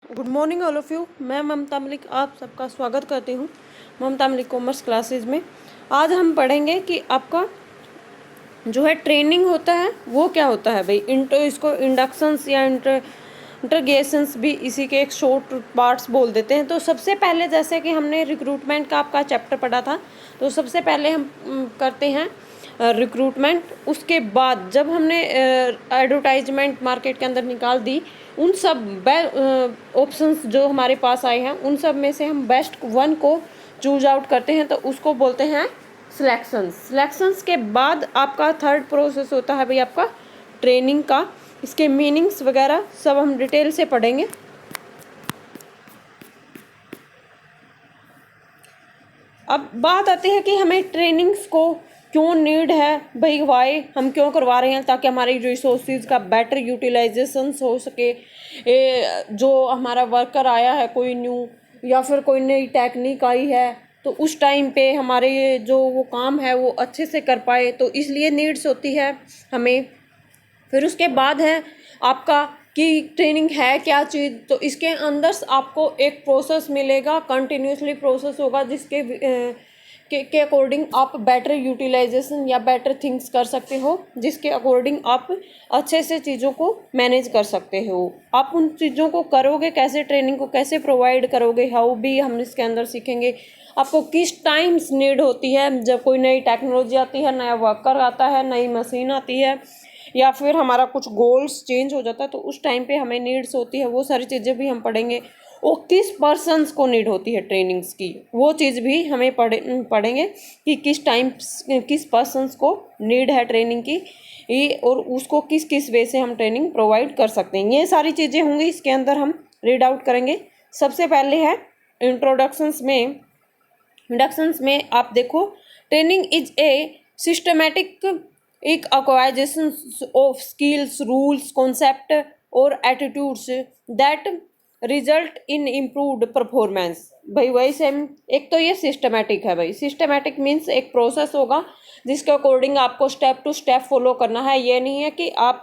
Good morning all of you. मैं ममता मलिक आप सबका स्वागत करती हूँ ममता मलिक कॉमर्स क्लासेस में। आज हम पढ़ेंगे कि आपका जो है ट्रेनिंग होता है वो क्या होता है भाई। इसको इंडक्शंस या इंटरगेशंस भी इसी के एक शॉर्ट पार्ट्स बोल देते हैं। तो सबसे पहले जैसे कि हमने रिक्रूटमेंट का आपका चैप्टर पढ़ा था, तो सबसे पहले हम करते हैं रिक्रूटमेंट। उसके बाद जब हमने एडवर्टाइजमेंट मार्केट के अंदर निकाल दी, उन सब ऑप्शंस जो हमारे पास आए हैं उन सब में से हम बेस्ट वन को चूज आउट करते हैं, तो उसको बोलते हैं सिलेक्शंस के बाद आपका थर्ड प्रोसेस होता है भाई आपका ट्रेनिंग का। इसके मीनिंग्स वगैरह सब हम डिटेल से पढ़ेंगे। अब बात आती है कि हमें ट्रेनिंग्स को क्यों नीड है भाई, वाई हम क्यों करवा रहे हैं, ताकि हमारी रिसोर्सेज का बेटर यूटिलाइजेशन हो सके। जो हमारा वर्कर आया है कोई न्यू या फिर कोई नई टेक्निक आई है, तो उस टाइम पे हमारे जो वो काम है वो अच्छे से कर पाए, तो इसलिए नीड्स होती है हमें। फिर उसके बाद है आपका कि ट्रेनिंग है क्या चीज़, तो इसके अंदर आपको एक प्रोसेस मिलेगा, कंटिन्यूसली प्रोसेस होगा जिसके के अकॉर्डिंग आप बेटर यूटिलाइजेशन या बेटर थिंग्स कर सकते हो, जिसके अकॉर्डिंग आप अच्छे से चीज़ों को मैनेज कर सकते हो। आप उन चीज़ों को करोगे कैसे, ट्रेनिंग को कैसे प्रोवाइड करोगे, हाउ भी हम इसके अंदर सीखेंगे। आपको किस टाइम्स नीड होती है, जब कोई नई टेक्नोलॉजी आती है, नया वर्कर आता है, नई मशीन आती है, या फिर हमारा कुछ गोल्स चेंज हो जाता है, तो उस टाइम पे हमें नीड्स होती है। वो सारी चीज़ें भी हम पढ़ेंगे। वो किस पर्सन्स को नीड होती है ट्रेनिंग्स की, वो चीज़ भी हमें पढ़ेंगे कि किस पर्सन्स को नीड है ट्रेनिंग की, और उसको किस किस वे से हम ट्रेनिंग प्रोवाइड कर सकते हैं। ये सारी चीज़ें होंगी इसके अंदर, हम रीड आउट करेंगे। सबसे पहले है इंट्रोडक्शंस में आप देखो, ट्रेनिंग इज ए सिस्टमैटिक एक acquisition of skills, rules, concept और attitudes that result in improved performance. भाई वही सेम, एक तो ये सिस्टमैटिक है भाई। सिस्टमैटिक मीन्स एक प्रोसेस होगा जिसके अकॉर्डिंग आपको स्टेप टू स्टेप फॉलो करना है। ये नहीं है कि आप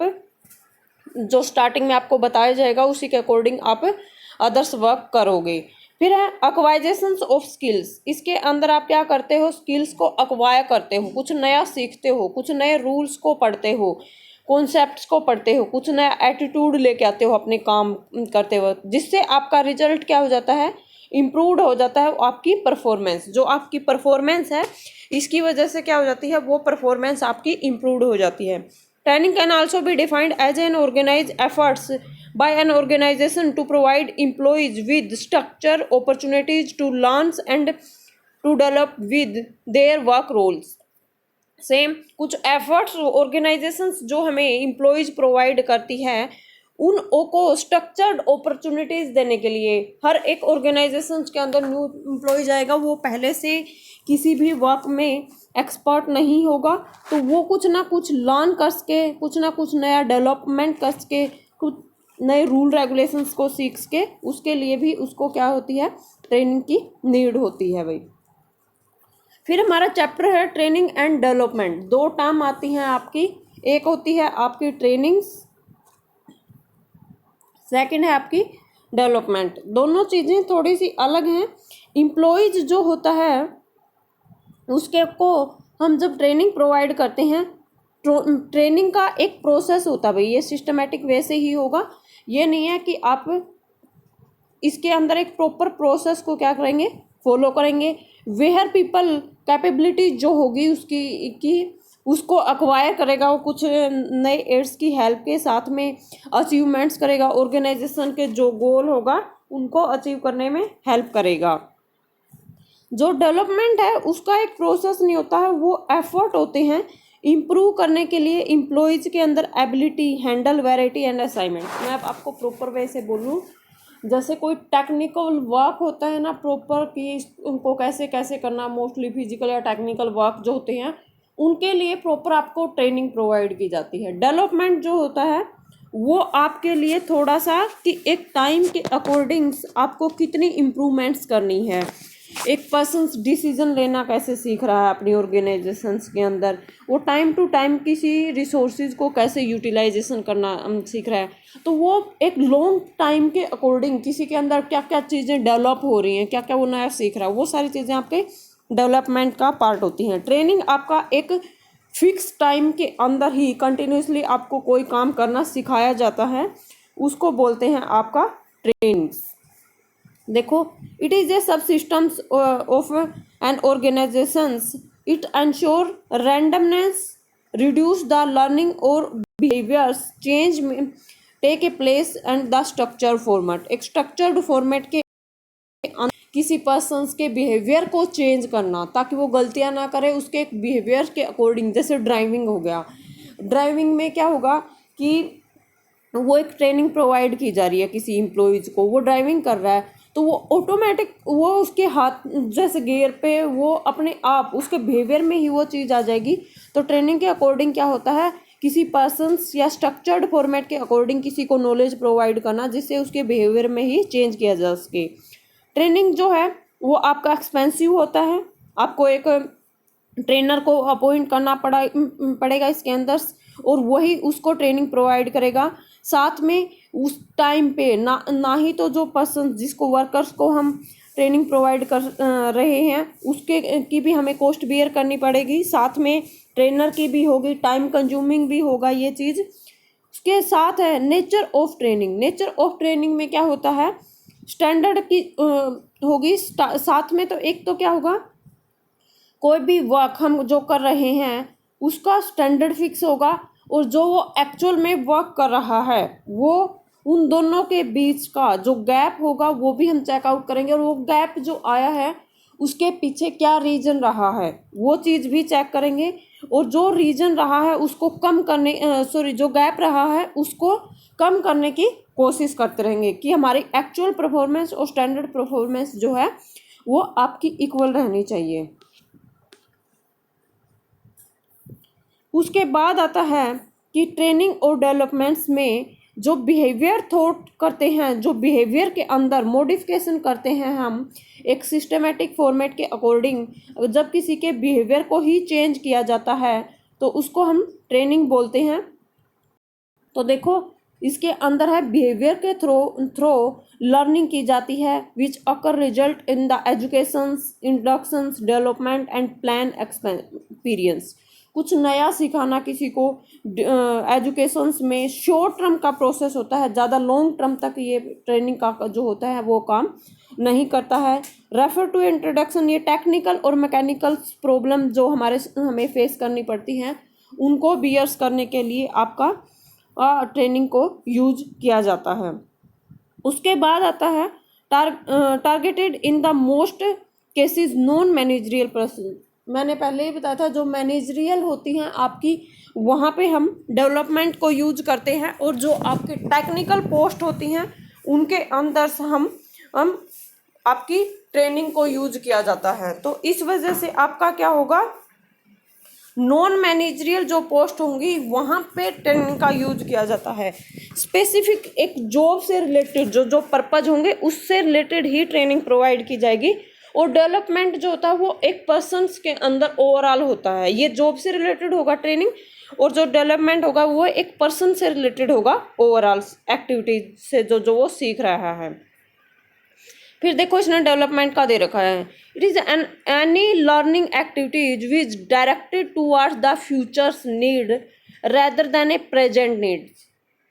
जो स्टार्टिंग में आपको बताया जाएगा उसी के अकॉर्डिंग आप अदर्स वर्क करोगे। फिर है अक्वाइजेशंस ऑफ स्किल्स। इसके अंदर आप क्या करते हो, स्किल्स को अक्वायर करते हो, कुछ नया सीखते हो, कुछ नए रूल्स को पढ़ते हो, कॉन्सेप्ट्स को पढ़ते हो, कुछ नया एटीट्यूड लेके आते हो अपने काम करते वक्त, जिससे आपका रिजल्ट क्या हो जाता है, इम्प्रूव्ड हो जाता है। आपकी परफॉर्मेंस, जो आपकी परफॉर्मेंस है, इसकी वजह से क्या हो जाती है, वो परफॉर्मेंस आपकी इम्प्रूव्ड हो जाती है। Training can also be defined as an organize efforts by an organization to provide employees with structure, opportunities to learn and to develop with their work roles। Same कुछ एफर्ट्स ऑर्गेनाइजेशंस जो हमें employees provide करती है, उन को structured opportunities देने के लिए। हर एक ऑर्गेनाइजेशंस के अंदर न्यू एम्प्लॉय जाएगा, वो पहले से किसी भी वर्क में एक्सपर्ट नहीं होगा, तो वो कुछ ना कुछ लर्न करके, कुछ ना कुछ नया डेवलपमेंट करके, कुछ नए रूल रेगुलेशंस को सीख के, उसके लिए भी उसको क्या होती है, ट्रेनिंग की नीड होती है भाई। फिर हमारा चैप्टर है ट्रेनिंग एंड डेवलपमेंट। दो टर्म आती हैं आपकी, एक होती है आपकी ट्रेनिंग्स, सेकंड है आपकी डेवलपमेंट। दोनों चीज़ें थोड़ी सी अलग हैं। एम्प्लॉयज जो होता है उसके को हम जब ट्रेनिंग प्रोवाइड करते हैं, ट्रेनिंग का एक प्रोसेस होता है भाई, ये सिस्टमेटिक वे से ही होगा। ये नहीं है कि आप इसके अंदर एक प्रॉपर प्रोसेस को क्या करेंगे, फॉलो करेंगे। वेयर पीपल कैपेबिलिटी जो होगी उसको अक्वायर करेगा, वो कुछ नए एड्स की हेल्प के साथ में अचीवमेंट्स करेगा, ऑर्गेनाइजेशन के जो गोल होगा उनको अचीव करने में हेल्प करेगा। जो डेवलपमेंट है उसका एक प्रोसेस नहीं होता है, वो एफर्ट होते हैं इम्प्रूव करने के लिए एम्प्लॉयज़ के अंदर ability, handle variety and assignment. मैं अब आपको प्रॉपर वे से बोलूँ, जैसे कोई टेक्निकल वर्क होता है ना प्रॉपर, कि उनको कैसे कैसे करना, मोस्टली फिजिकल या टेक्निकल वर्क जो होते हैं उनके लिए प्रॉपर आपको ट्रेनिंग प्रोवाइड की जाती है। डेवलपमेंट जो होता है वो आपके लिए थोड़ा सा कि एक टाइम के अकॉर्डिंग्स आपको कितनी इम्प्रूवमेंट्स करनी है, एक पर्सन डिसीजन लेना कैसे सीख रहा है अपनी ऑर्गेनाइजेशंस के अंदर, वो टाइम टू टाइम किसी रिसोर्सेज को कैसे यूटिलाइजेशन करना सीख रहा है, तो वो एक लॉन्ग टाइम के अकॉर्डिंग किसी के अंदर क्या क्या चीज़ें डेवलप हो रही हैं, क्या क्या वो नया सीख रहा है, वो सारी चीज़ें आपके डेवलपमेंट का पार्ट होती हैं। ट्रेनिंग आपका एक फिक्स टाइम के अंदर ही कंटिन्यूसली आपको कोई काम करना सिखाया जाता है, उसको बोलते हैं आपका ट्रेनिंग्स। देखो, it is a sub systems of an organisations, it ensure randomness, reduce the learning और behaviours change take a place and the structure format. एक स्ट्रक्चर्ड फॉर्मेट के किसी पर्सन्स के बिहेवियर को चेंज करना ताकि वो गलतियां ना करे उसके एक बिहेवियर के अकॉर्डिंग। जैसे ड्राइविंग हो गया, ड्राइविंग में क्या होगा कि वो एक ट्रेनिंग प्रोवाइड की जा रही है किसी एम्प्लॉयज़ को, वो ड्राइविंग कर रहा है तो वो ऑटोमेटिक वो उसके हाथ जैसे गियर पे वो अपने आप उसके बिहेवियर में ही वो चीज़ आ जाएगी। तो ट्रेनिंग के अकॉर्डिंग क्या होता है, किसी पर्सन्स या स्ट्रक्चर्ड फॉर्मेट के अकॉर्डिंग किसी को नॉलेज प्रोवाइड करना जिससे उसके बिहेवियर में ही चेंज किया जा सके। ट्रेनिंग जो है वो आपका एक्सपेंसिव होता है, आपको एक ट्रेनर को अपॉइंट करना पड़ेगा इसके अंदर, और वही उसको ट्रेनिंग प्रोवाइड करेगा। साथ में उस टाइम पे ना ही तो जो पर्सन जिसको वर्कर्स को हम ट्रेनिंग प्रोवाइड कर रहे हैं उसके की भी हमें कॉस्ट बियर करनी पड़ेगी, साथ में ट्रेनर की भी होगी, टाइम कंज्यूमिंग भी होगा ये चीज़। उसके साथ है nature of training. Nature of training में क्या होता है, स्टैंडर्ड की होगी, साथ में तो एक तो क्या होगा, कोई भी वर्क हम जो कर रहे हैं उसका स्टैंडर्ड फिक्स होगा, और जो वो एक्चुअल में वर्क कर रहा है वो उन दोनों के बीच का जो गैप होगा वो भी हम चेकआउट करेंगे, और वो गैप जो आया है उसके पीछे क्या रीज़न रहा है वो चीज़ भी चेक करेंगे, और जो रीज़न रहा है उसको कम करने जो गैप रहा है उसको कम करने की कोशिश करते रहेंगे कि हमारी एक्चुअल परफॉर्मेंस और स्टैंडर्ड परफॉर्मेंस जो है वो आपकी इक्वल रहनी चाहिए। उसके बाद आता है कि ट्रेनिंग और डेवलपमेंट्स में जो बिहेवियर थॉट करते हैं, जो बिहेवियर के अंदर मॉडिफिकेशन करते हैं हम एक सिस्टमेटिक फॉर्मेट के अकॉर्डिंग, जब किसी के बिहेवियर को ही चेंज किया जाता है तो उसको हम ट्रेनिंग बोलते हैं। तो देखो इसके अंदर है बिहेवियर के थ्रो लर्निंग की जाती है which occur result in the educations, inductions, development and plan experience. कुछ नया सिखाना किसी को एजुकेशंस में शॉर्ट टर्म का प्रोसेस होता है, ज़्यादा लॉन्ग टर्म तक ये ट्रेनिंग का जो होता है वो काम नहीं करता है। रेफर टू इंट्रोडक्शन, ये टेक्निकल और मैकेनिकल प्रॉब्लम जो हमें फेस करनी पड़ती हैं उनको बियर्स करने के लिए आपका ट्रेनिंग को यूज किया जाता है। उसके बाद आता है targeted in the most cases non managerial person. मैंने पहले ही बताया था जो मैनेजरियल होती हैं आपकी वहाँ पे हम डेवलपमेंट को यूज करते हैं, और जो आपकी टेक्निकल पोस्ट होती हैं उनके अंदर से हम आपकी ट्रेनिंग को यूज किया जाता है। तो इस वजह से आपका क्या होगा, नॉन मैनेजरियल जो पोस्ट होंगी वहाँ पे ट्रेनिंग का यूज किया जाता है। स्पेसिफिक एक जॉब से रिलेटेड जो पर्पज होंगे उससे रिलेटेड ही ट्रेनिंग प्रोवाइड की जाएगी, और डेवलपमेंट जो होता है वो एक पर्सन्स के अंदर ओवरऑल होता है। ये जॉब से रिलेटेड होगा ट्रेनिंग, और जो डेवलपमेंट होगा वो एक पर्सन से रिलेटेड होगा ओवरऑल एक्टिविटीज से जो वो सीख रहा है। फिर देखो इसने डेवलपमेंट का दे रखा है, it is any learning activities which directed towards the futures need rather than A present needs.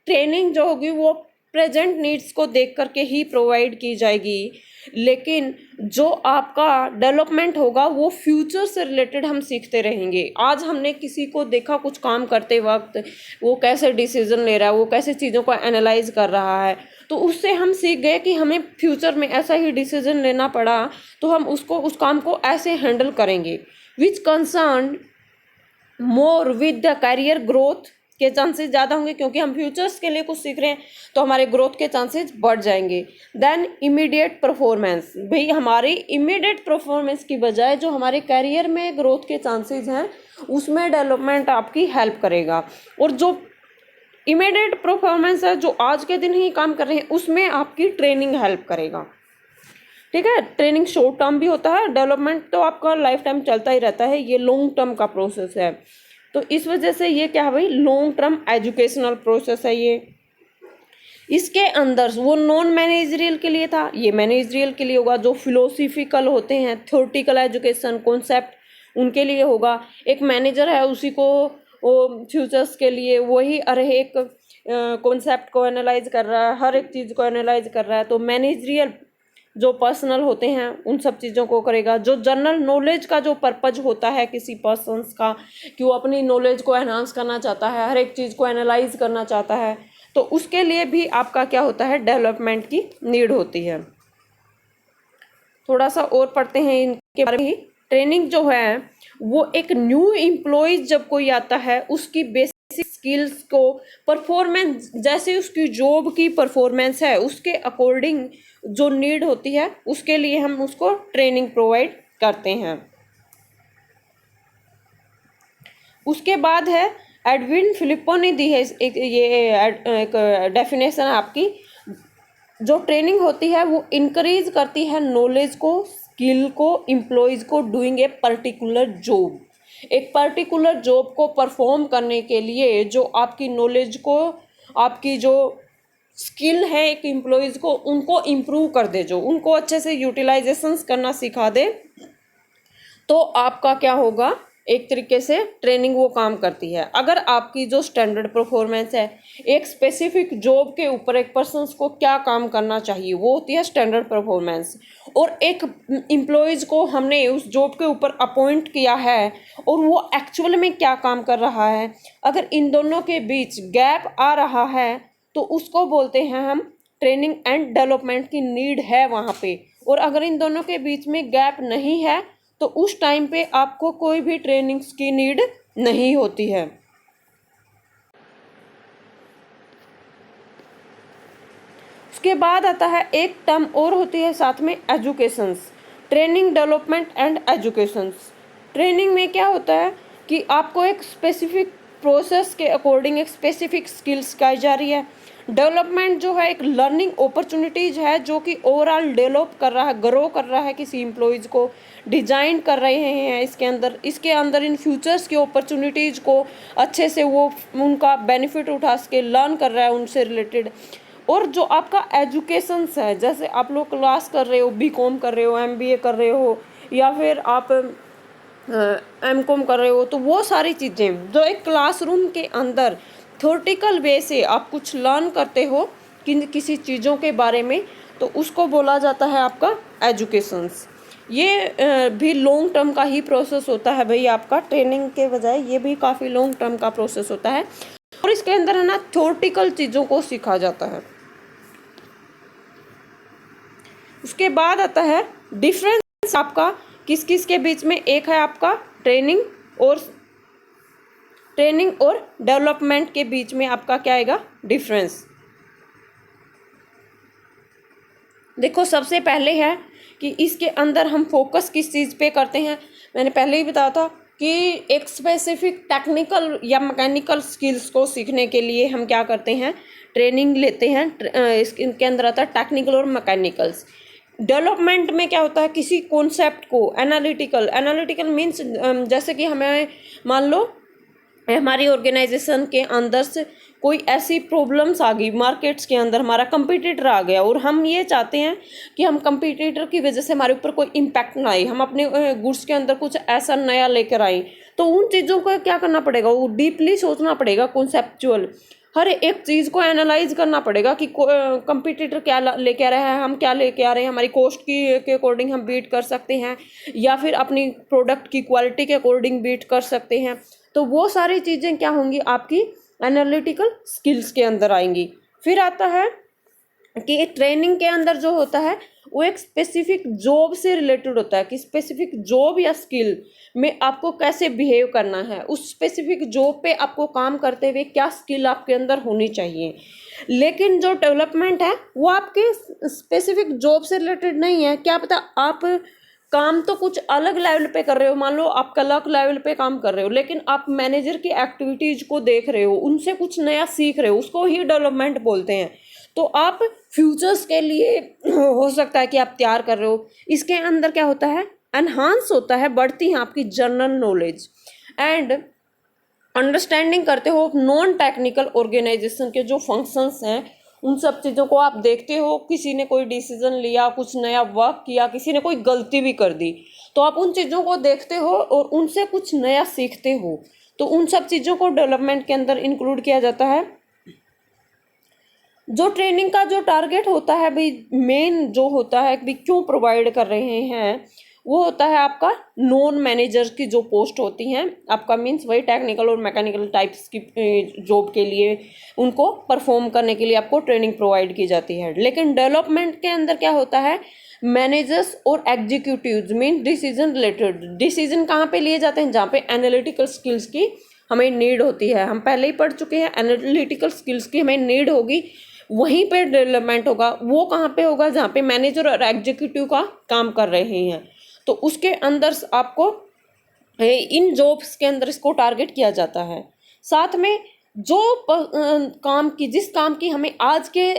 Training जो होगी वो प्रेजेंट नीड्स को देख करके ही प्रोवाइड की जाएगी, लेकिन जो आपका डेवलपमेंट होगा वो फ्यूचर से रिलेटेड हम सीखते रहेंगे। आज हमने किसी को देखा कुछ काम करते वक्त वो कैसे डिसीजन ले रहा है, वो कैसे चीज़ों को एनालाइज कर रहा है, तो उससे हम सीख गए कि हमें फ्यूचर में ऐसा ही डिसीजन लेना पड़ा तो हम उस काम को ऐसे हैंडल करेंगे। Which concern more with the career growth के चांसेस ज़्यादा होंगे, क्योंकि हम फ्यूचर्स के लिए कुछ सीख रहे हैं तो हमारे ग्रोथ के चांसेस बढ़ जाएंगे। देन इमीडिएट परफॉर्मेंस, भाई हमारी इमीडिएट परफॉर्मेंस की बजाय जो हमारे करियर में ग्रोथ के चांसेस हैं उसमें डेवलपमेंट आपकी हेल्प करेगा, और जो इमीडिएट परफॉर्मेंस है जो आज के दिन ही काम कर रहे हैं उसमें आपकी ट्रेनिंग हेल्प करेगा। ठीक है। ट्रेनिंग शॉर्ट टर्म भी होता है, डेवलपमेंट तो आपका लाइफ टाइम चलता ही रहता है, ये लॉन्ग टर्म का प्रोसेस है। तो इस वजह से ये क्या है भाई, लॉन्ग टर्म एजुकेशनल प्रोसेस है ये। इसके अंदर वो नॉन मैनेजरियल के लिए था, ये मैनेजरियल के लिए होगा। जो फिलोसफिकल होते हैं, थ्योरेटिकल एजुकेशन कॉन्सेप्ट, उनके लिए होगा। एक मैनेजर है, उसी को वो फ्यूचर्स के लिए वही अरे एक कॉन्सेप्ट को एनालाइज कर रहा है, हर एक चीज़ को एनालाइज कर रहा है। तो मैनेजरियल जो पर्सनल होते हैं उन सब चीज़ों को करेगा। जो जनरल नॉलेज का जो पर्पज होता है किसी पर्सन्स का, कि वो अपनी नॉलेज को एनहांस करना चाहता है, हर एक चीज़ को एनालाइज करना चाहता है, तो उसके लिए भी आपका क्या होता है, डेवलपमेंट की नीड होती है। थोड़ा सा और पढ़ते हैं इनके बारे में। ट्रेनिंग जो है वो एक न्यू एम्प्लॉयज जब कोई आता है, उसकी बेसिक स्किल्स को परफॉर्मेंस, जैसे उसकी जॉब की परफॉर्मेंस है उसके अकॉर्डिंग जो नीड होती है, उसके लिए हम उसको ट्रेनिंग प्रोवाइड करते हैं। उसके बाद है, एडविन फिलिप्पो ने दी है एक डेफिनेशन आपकी। जो ट्रेनिंग होती है वो इनक्रीज करती है नॉलेज को, स्किल को, एम्प्लॉयज़ को डूइंग ए पर्टिकुलर जॉब। एक पर्टिकुलर जॉब को परफॉर्म करने के लिए जो आपकी नॉलेज को, आपकी जो स्किल है एक एम्प्लॉयज़ को, उनको इम्प्रूव कर दे, जो उनको अच्छे से यूटिलाइजेशंस करना सिखा दे, तो आपका क्या होगा, एक तरीके से ट्रेनिंग वो काम करती है। अगर आपकी जो स्टैंडर्ड परफॉर्मेंस है, एक स्पेसिफिक जॉब के ऊपर एक पर्सन को क्या काम करना चाहिए, वो होती है स्टैंडर्ड परफॉर्मेंस। और एक एम्प्लॉयज़ को हमने उस जॉब के ऊपर अपॉइंट किया है और वो एक्चुअल में क्या काम कर रहा है, अगर इन दोनों के बीच गैप आ रहा है तो उसको बोलते हैं हम ट्रेनिंग एंड डेवलपमेंट की नीड है वहाँ पे। और अगर इन दोनों के बीच में गैप नहीं है तो उस टाइम पे आपको कोई भी ट्रेनिंग्स की नीड नहीं होती है। उसके बाद आता है एक टर्म और होती है साथ में, educations, training, development and educations. Training में क्या होता है कि आपको एक स्पेसिफिक प्रोसेस के अकॉर्डिंग एक स्पेसिफिक स्किल्स सिखाई जा रही है। डेवलपमेंट जो है एक लर्निंग अपॉर्चुनिटीज़ है जो कि ओवरऑल डेवलप कर रहा है, ग्रो कर रहा है, किसी एम्प्लॉयज़ को डिजाइन कर रहे हैं इसके अंदर इन फ्यूचर्स की अपॉर्चुनिटीज़ को अच्छे से वो उनका बेनिफिट उठा सके, लर्न कर रहा है उनसे रिलेटेड। और जो आपका एजुकेशंस है, जैसे आप लोग क्लास कर रहे हो, बीकॉम कर रहे हो, एमबीए कर रहे हो, या फिर आप एमकॉम कर रहे हो, तो वो सारी चीज़ें जो एक क्लासरूम के अंदर थ्योरेटिकल वे से आप कुछ लर्न करते हो किसी चीज़ों के बारे में, तो उसको बोला जाता है आपका एजुकेशंस। ये भी लॉन्ग टर्म का ही प्रोसेस होता है भाई, आपका ट्रेनिंग के बजाय ये भी काफ़ी लॉन्ग टर्म का प्रोसेस होता है। और इसके अंदर है ना थ्योरेटिकल चीज़ों को सीखा जाता है। उसके बाद आता है डिफरेंस आपका किस किस के बीच में। एक है आपका ट्रेनिंग और डेवलपमेंट के बीच में आपका क्या आएगा, डिफरेंस। देखो सबसे पहले है कि इसके अंदर हम फोकस किस चीज़ पे करते हैं। मैंने पहले ही बताया था कि एक स्पेसिफिक टेक्निकल या मैकेनिकल स्किल्स को सीखने के लिए हम क्या करते हैं, ट्रेनिंग लेते हैं। इसके अंदर आता है टेक्निकल और मैकेनिकल्स। डेवलपमेंट में क्या होता है, किसी कॉन्सेप्ट को एनालिटिकल मीन्स जैसे कि हमें मान लो हमारी ऑर्गेनाइजेशन के अंदर से कोई ऐसी प्रॉब्लम्स आ गई, मार्केट्स के अंदर हमारा कंपटीटर आ गया और हम ये चाहते हैं कि हम कंपटीटर की वजह से हमारे ऊपर कोई इम्पैक्ट ना आए, हम अपने गुड्स के अंदर कुछ ऐसा नया लेकर आए, तो उन चीज़ों को क्या करना पड़ेगा, वो डीपली सोचना पड़ेगा, कॉन्सेप्चुअल हर एक चीज़ को एनालाइज करना पड़ेगा कि कंपटीटर क्या लेके आ रहा है, हम क्या लेके आ रहे हैं, हमारी कॉस्ट के अकॉर्डिंग हम बीट कर सकते हैं या फिर अपनी प्रोडक्ट की क्वालिटी के अकॉर्डिंग बीट कर सकते हैं। तो वो सारी चीज़ें क्या होंगी, आपकी एनालिटिकल स्किल्स के अंदर आएंगी। फिर आता है कि ट्रेनिंग के अंदर जो होता है वो एक स्पेसिफिक जॉब से रिलेटेड होता है कि स्पेसिफिक जॉब या स्किल में आपको कैसे बिहेव करना है, उस स्पेसिफिक जॉब पे आपको काम करते हुए क्या स्किल आपके अंदर होनी चाहिए। लेकिन जो डेवलपमेंट है वो आपके स्पेसिफिक जॉब से रिलेटेड नहीं है। क्या पता आप काम तो कुछ अलग लेवल पे कर रहे हो, मान लो आप अलग लेवल पे काम कर रहे हो, लेकिन आप मैनेजर की एक्टिविटीज को देख रहे हो, उनसे कुछ नया सीख रहे हो, उसको ही डेवलपमेंट बोलते हैं। तो आप फ्यूचर्स के लिए हो सकता है कि आप तैयार कर रहे हो। इसके अंदर क्या होता है, एनहांस होता है, बढ़ती है आपकी जनरल नॉलेज एंड अंडरस्टैंडिंग करते हो नॉन टेक्निकल ऑर्गेनाइजेशन के जो फंक्शंस हैं, उन सब चीज़ों को आप देखते हो। किसी ने कोई डिसीजन लिया, कुछ नया वर्क किया, किसी ने कोई गलती भी कर दी, तो आप उन चीज़ों को देखते हो और उनसे कुछ नया सीखते हो। तो उन सब चीज़ों को डेवलपमेंट के अंदर इंक्लूड किया जाता है। जो ट्रेनिंग का जो टारगेट होता है भाई, मेन जो होता है कि क्यों प्रोवाइड कर रहे हैं, वो होता है आपका नॉन मैनेजर की जो पोस्ट होती हैं आपका, मीन्स वही टेक्निकल और मैकेनिकल टाइप्स की जॉब के लिए उनको परफॉर्म करने के लिए आपको ट्रेनिंग प्रोवाइड की जाती है। लेकिन डेवलपमेंट के अंदर क्या होता है, मैनेजर्स और executives mean decision related, decision कहाँ पे लिए जाते हैं, जहाँ पे एनालिटिकल स्किल्स की हमें नीड होती है। हम पहले ही पढ़ चुके हैं, एनालिटिकल स्किल्स की हमें नीड होगी, वहीं पे डेवलपमेंट होगा। वो कहाँ पे होगा, जहाँ पे मैनेजर और एग्जीक्यूटिव का काम कर रहे हैं। तो उसके अंदर आपको इन जॉब्स के अंदर इसको टारगेट किया जाता है। साथ में जो काम की, जिस काम की हमें आज के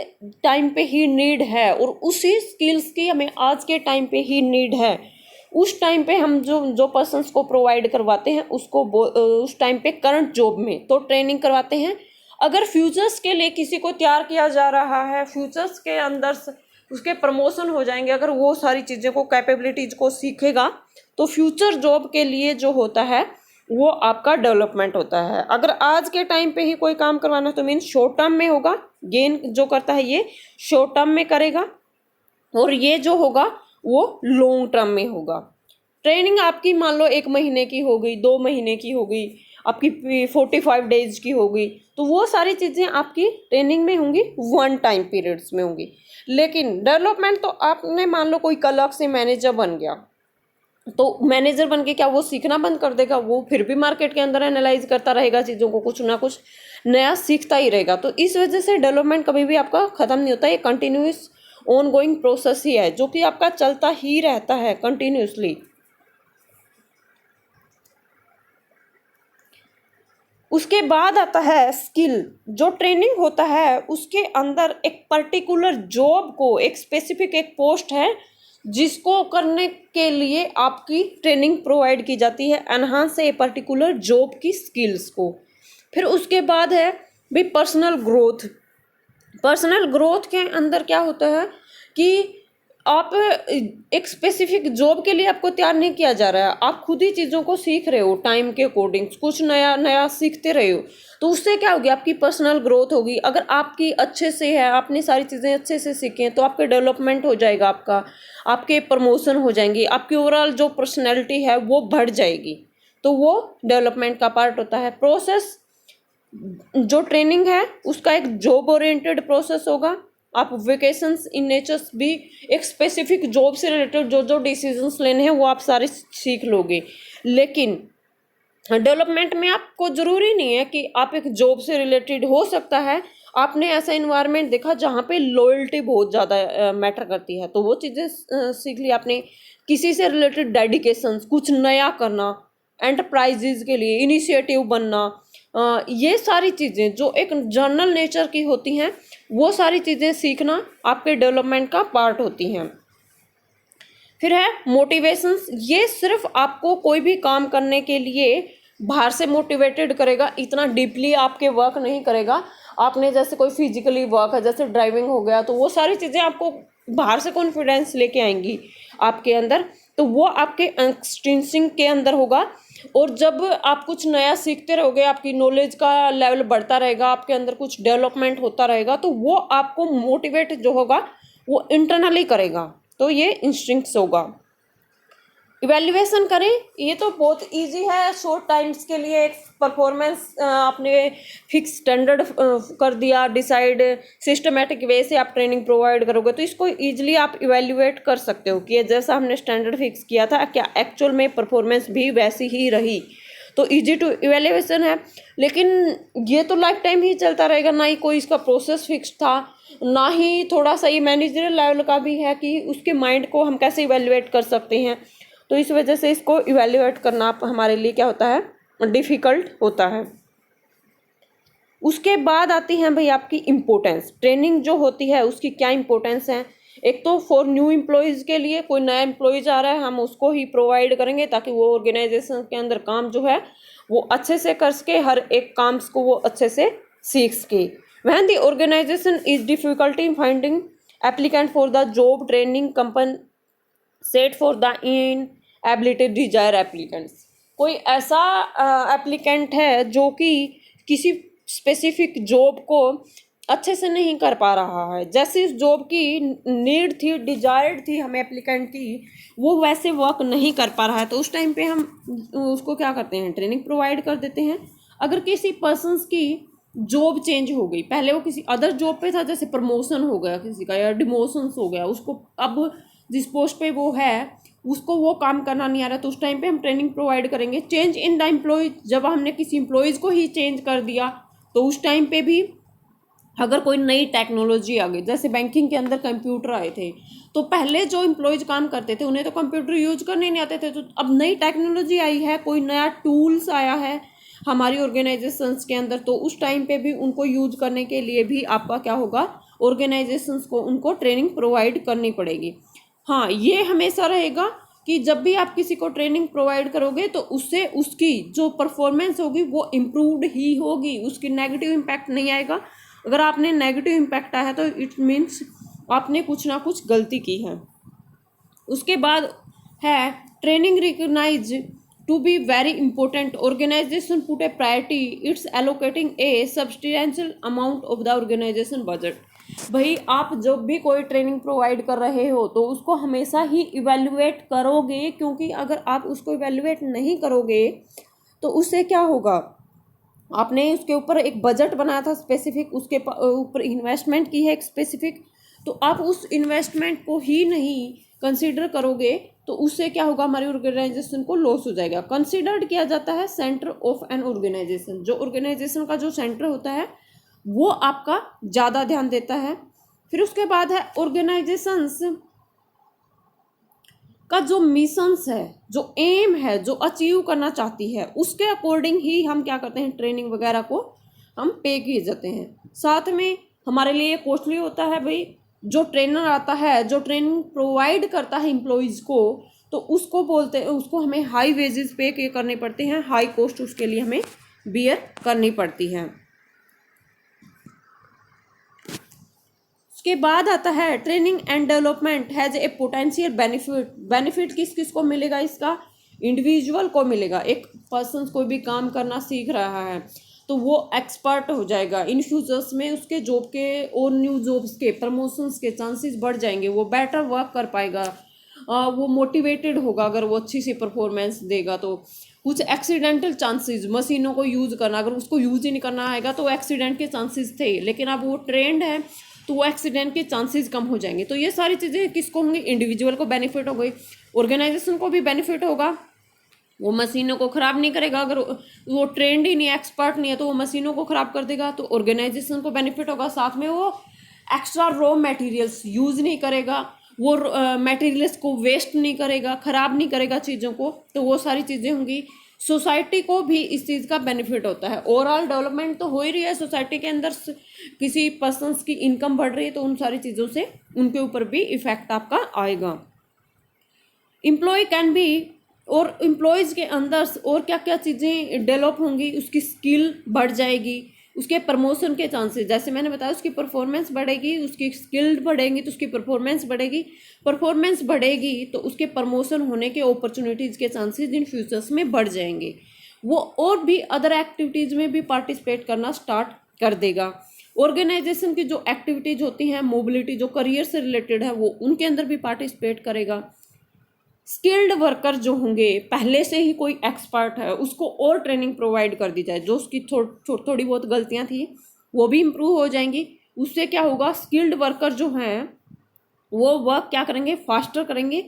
टाइम पे ही नीड है और उसी स्किल्स की हमें आज के टाइम पे ही नीड है, उस टाइम पे हम जो पर्सन्स को प्रोवाइड करवाते हैं उसको उस टाइम पे करंट जॉब में तो ट्रेनिंग करवाते हैं। अगर फ्यूचर्स के लिए किसी को तैयार किया जा रहा है, फ्यूचर्स के अंदर उसके प्रमोशन हो जाएंगे, अगर वो सारी चीज़ें को, कैपेबिलिटीज को सीखेगा, तो फ्यूचर जॉब के लिए जो होता है वो आपका डेवलपमेंट होता है। अगर आज के टाइम पे ही कोई काम करवाना तो मीन शॉर्ट टर्म में होगा, गेन जो करता है ये शॉर्ट टर्म में करेगा, और ये जो होगा वो लॉन्ग टर्म में होगा। ट्रेनिंग आपकी मान लो 1 महीने की हो गई, 2 महीने की हो गई, आपकी 45 डेज की होगी, तो वो सारी चीज़ें आपकी ट्रेनिंग में होंगी, 1 टाइम पीरियड्स में होंगी। लेकिन डेवलपमेंट तो आपने मान लो कोई कल से मैनेजर बन गया, तो मैनेजर बन के क्या वो सीखना बंद कर देगा? वो फिर भी मार्केट के अंदर एनालाइज करता रहेगा चीज़ों को, कुछ ना कुछ नया सीखता ही रहेगा। तो इस वजह से डेवलपमेंट कभी भी आपका ख़त्म नहीं होता, ये कंटिन्यूस ऑन गोइंग प्रोसेस ही है जो कि आपका चलता ही रहता है कंटिन्यूसली। उसके बाद आता है स्किल। जो ट्रेनिंग होता है उसके अंदर एक पर्टिकुलर जॉब को, एक स्पेसिफिक एक पोस्ट है जिसको करने के लिए आपकी ट्रेनिंग प्रोवाइड की जाती है, एनहांस ए पर्टिकुलर जॉब की स्किल्स को। फिर उसके बाद है भी पर्सनल ग्रोथ। पर्सनल ग्रोथ के अंदर क्या होता है कि आप एक स्पेसिफिक जॉब के लिए आपको तैयार नहीं किया जा रहा है, आप खुद ही चीज़ों को सीख रहे हो, टाइम के अकॉर्डिंग कुछ नया नया सीखते रहे हो, तो उससे क्या होगी, आपकी पर्सनल ग्रोथ होगी। अगर आपकी अच्छे से है, आपने सारी चीज़ें अच्छे से सीखी हैं, तो आपके डेवलपमेंट हो जाएगा, आपके प्रमोशन हो जाएंगी, आपकी ओवरऑल जो पर्सनैलिटी है वो बढ़ जाएगी। तो वो डेवलपमेंट का पार्ट होता है। प्रोसेस, जो ट्रेनिंग है उसका एक जॉब ओरिएंटेड प्रोसेस होगा। आप वेकेशंस इन नेचर्स भी एक स्पेसिफिक जॉब से रिलेटेड जो डिसीजंस लेने हैं वो आप सारे सीख लोगे। लेकिन डेवलपमेंट में आपको ज़रूरी नहीं है कि आप एक जॉब से रिलेटेड, हो सकता है आपने ऐसा इन्वायरमेंट देखा जहाँ पे लॉयल्टी बहुत ज़्यादा मैटर करती है, तो वो चीज़ें सीख ली आपने। किसी से रिलेटेड डेडिकेशन, कुछ नया करना, एंटरप्राइजेज के लिए इनिशिएटिव बनना, ये सारी चीज़ें जो एक जर्नल नेचर की होती हैं, वो सारी चीज़ें सीखना आपके डेवलपमेंट का पार्ट होती हैं। फिर है मोटिवेशंस। ये सिर्फ आपको कोई भी काम करने के लिए बाहर से मोटिवेटेड करेगा, इतना डीपली आपके वर्क नहीं करेगा। आपने जैसे कोई फिजिकली वर्क है, जैसे ड्राइविंग हो गया, तो वो सारी चीज़ें आपको बाहर से कॉन्फिडेंस लेके आएंगी आपके अंदर, तो वो आपके इंस्टिंक्ट के अंदर होगा। और जब आप कुछ नया सीखते रहोगे, आपकी नॉलेज का लेवल बढ़ता रहेगा, आपके अंदर कुछ डेवलपमेंट होता रहेगा, तो वो आपको मोटिवेट जो होगा वो इंटरनली करेगा। तो ये इंस्टिंक्ट्स होगा। इवैल्यूएशन करें, ये तो बहुत इजी है। शॉर्ट टाइम्स के लिए एक परफॉर्मेंस आपने फिक्स स्टैंडर्ड कर दिया, डिसाइड सिस्टमेटिक वे से आप ट्रेनिंग प्रोवाइड करोगे, तो इसको इजीली आप इवैल्यूएट कर सकते हो कि जैसा हमने स्टैंडर्ड फिक्स किया था क्या एक्चुअल में परफॉर्मेंस भी वैसी ही रही। तो इजी टू इवैल्यूएशन है। लेकिन ये तो लाइफ टाइम ही चलता रहेगा, ना ही कोई इसका प्रोसेस फिक्स था, ना ही थोड़ा सा ये मैनेजरियल लेवल का भी है कि उसके माइंड को हम कैसे इवैल्यूएट कर सकते हैं। तो इस वजह से इसको इवैल्यूएट करना हमारे लिए क्या होता है, डिफ़िकल्ट होता है। उसके बाद आती है भाई आपकी इम्पोर्टेंस। ट्रेनिंग जो होती है उसकी क्या इम्पोर्टेंस है। एक तो फॉर न्यू एम्प्लॉयज़ के लिए, कोई नया एम्प्लॉयज़ आ रहा है हम उसको ही प्रोवाइड करेंगे ताकि वो ऑर्गेनाइजेशन के अंदर काम जो है वो अच्छे से कर सके, हर एक काम को वो अच्छे से सीख सके। When the organization is difficulty in finding applicant for the job, training company set for the inability desire applicants. कोई ऐसा एप्लीकेंट है जो कि किसी स्पेसिफिक जॉब को अच्छे से नहीं कर पा रहा है, जैसे इस जॉब की नीड थी, डिजायर्ड थी हमें एप्लीकेंट की, वो वैसे वर्क नहीं कर पा रहा है, तो उस टाइम पे हम उसको क्या करते हैं, ट्रेनिंग प्रोवाइड कर देते हैं। अगर किसी पर्सन्स की जॉब चेंज हो गई, पहले वो किसी अदर जॉब पे था, जैसे प्रमोशन हो गया किसी का या डिमोशंस हो गया, उसको अब जिस पोस्ट पे वो है उसको वो काम करना नहीं आ रहा, तो उस टाइम पे हम ट्रेनिंग प्रोवाइड करेंगे। चेंज इन द एम्प्लॉय, जब हमने किसी एम्प्लॉयज़ को ही चेंज कर दिया तो उस टाइम पे भी अगर कोई नई टेक्नोलॉजी आ गई, जैसे बैंकिंग के अंदर कंप्यूटर आए थे, तो पहले जो एम्प्लॉयज काम करते थे उन्हें तो कंप्यूटर यूज करने नहीं आते थे, तो अब नई टेक्नोलॉजी आई है, कोई नया टूल्स आया है हमारी ऑर्गेनाइजेशंस के अंदर, तो उस टाइम पे भी उनको यूज करने के लिए भी आपका क्या होगा, ऑर्गेनाइजेशंस को उनको ट्रेनिंग प्रोवाइड करनी पड़ेगी। हाँ, ये हमेशा रहेगा कि जब भी आप किसी को ट्रेनिंग प्रोवाइड करोगे तो उससे उसकी जो परफॉर्मेंस होगी वो इम्प्रूव्ड ही होगी, उसकी नेगेटिव इम्पैक्ट नहीं आएगा। अगर आपने नेगेटिव इम्पैक्ट आया तो इट मीन्स आपने कुछ ना कुछ गलती की है। उसके बाद है training recognize to be very important, organization put a priority its allocating a substantial amount of the organization budget. भाई आप जब भी कोई ट्रेनिंग प्रोवाइड कर रहे हो तो उसको हमेशा ही इवेल्युएट करोगे, क्योंकि अगर आप उसको इवेल्युएट नहीं करोगे तो उससे क्या होगा, आपने उसके ऊपर एक बजट बनाया था स्पेसिफिक, उसके ऊपर इन्वेस्टमेंट की है एक स्पेसिफिक, तो आप उस इन्वेस्टमेंट को ही नहीं कंसीडर करोगे तो उससे क्या होगा, हमारी ऑर्गेनाइजेशन को लॉस हो जाएगा। कंसीडर्ड किया जाता है सेंटर ऑफ एन ऑर्गेनाइजेशन, जो ऑर्गेनाइजेशन का जो सेंटर होता है वो आपका ज़्यादा ध्यान देता है। फिर उसके बाद है ऑर्गेनाइजेशंस का जो मिशंस है, जो एम है, जो अचीव करना चाहती है, उसके अकॉर्डिंग ही हम क्या करते हैं, ट्रेनिंग वगैरह को हम पे किए जाते हैं। साथ में हमारे लिए कॉस्टली होता है भाई, जो ट्रेनर आता है, जो ट्रेनिंग प्रोवाइड करता है एम्प्लॉयज़ को, तो उसको बोलते हैं, उसको हमें हाई वेजेस पे करने पड़ते हैं, हाई कॉस्ट उसके लिए हमें बियर करनी पड़ती है। के बाद आता है training and development has a potential benefit. Benefit किस किस को मिलेगा, इसका इंडिविजुअल को मिलेगा। एक पर्सन कोई भी काम करना सीख रहा है तो वो एक्सपर्ट हो जाएगा, इन फ्यूचर्स में उसके जॉब के और न्यू जॉब्स के प्रमोशंस के चांसेस बढ़ जाएंगे, वो बेटर वर्क कर पाएगा, वो मोटिवेटेड होगा अगर वो अच्छी सी परफॉर्मेंस देगा। तो कुछ एक्सीडेंटल चांसेस, मशीनों को यूज़ करना, अगर उसको यूज़ ही नहीं करना आएगा तो एक्सीडेंट के चांसेस थे, लेकिन अब वो ट्रेंड है तो वो एक्सीडेंट के चांसेस कम हो जाएंगे। तो ये सारी चीज़ें किसको होंगी, इंडिविजुअल को बेनिफिट हो गई, ऑर्गेनाइजेशन को भी बेनिफिट होगा, वो मशीनों को ख़राब नहीं करेगा, अगर वो ट्रेंड ही नहीं है, एक्सपर्ट नहीं है, तो वो मशीनों को ख़राब कर देगा, तो ऑर्गेनाइजेशन को बेनिफिट होगा। साथ में वो एक्स्ट्रा रॉ मटेरियल्स यूज़ नहीं करेगा, वो मटेरियल्स को वेस्ट नहीं करेगा, ख़राब नहीं करेगा चीज़ों को, तो वो सारी चीज़ें होंगी। सोसाइटी को भी इस चीज़ का बेनिफिट होता है, ओवरऑल डेवलपमेंट तो हो ही रही है सोसाइटी के अंदर, किसी पर्सन्स की इनकम बढ़ रही है तो उन सारी चीज़ों से उनके ऊपर भी इफेक्ट आपका आएगा। एम्प्लॉय कैन बी, और एम्प्लॉयज़ के अंदर और क्या क्या चीज़ें डेवलप होंगी, उसकी स्किल बढ़ जाएगी, उसके प्रमोशन के चांसेस, जैसे मैंने बताया उसकी परफॉर्मेंस बढ़ेगी, उसकी स्किल बढ़ेंगी तो उसकी परफॉर्मेंस बढ़ेगी, परफॉर्मेंस बढ़ेगी तो उसके प्रमोशन होने के अपॉर्चुनिटीज़ के चांसेस इन फ्यूचर्स में बढ़ जाएंगे, वो और भी अदर एक्टिविटीज़ में भी पार्टिसिपेट करना स्टार्ट कर देगा। ऑर्गेनाइजेशन की जो एक्टिविटीज़ होती हैं, मोबिलिटी जो करियर से रिलेटेड है, वो उनके अंदर भी पार्टिसिपेट करेगा। स्किल्ड वर्कर जो होंगे, पहले से ही कोई एक्सपर्ट है उसको और ट्रेनिंग प्रोवाइड कर दी जाए, जो उसकी थोड़ी बहुत गलतियां थी वो भी इम्प्रूव हो जाएंगी। उससे क्या होगा, स्किल्ड वर्कर जो हैं वो वर्क क्या करेंगे, फास्टर करेंगे,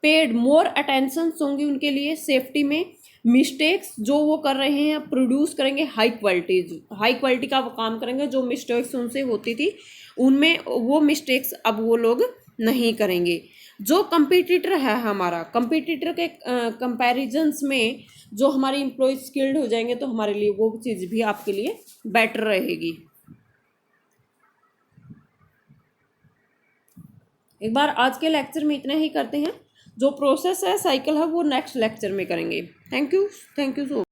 पेड मोर अटेंशन होंगी उनके लिए, सेफ्टी में मिस्टेक्स जो वो कर रहे हैं प्रोड्यूस करेंगे, हाई क्वालिटी का वो काम करेंगे, जो मिस्टेक्स उनसे होती थी उनमें वो मिस्टेक्स अब वो लोग नहीं करेंगे। जो कंपटीटर है हमारा, कंपटीटर के कंपैरिजन्स में जो हमारी एम्प्लॉय स्किल्ड हो जाएंगे तो हमारे लिए वो चीज़ भी आपके लिए बेटर रहेगी। एक बार आज के लेक्चर में इतना ही करते हैं, जो प्रोसेस है साइकिल है वो नेक्स्ट लेक्चर में करेंगे। Thank you so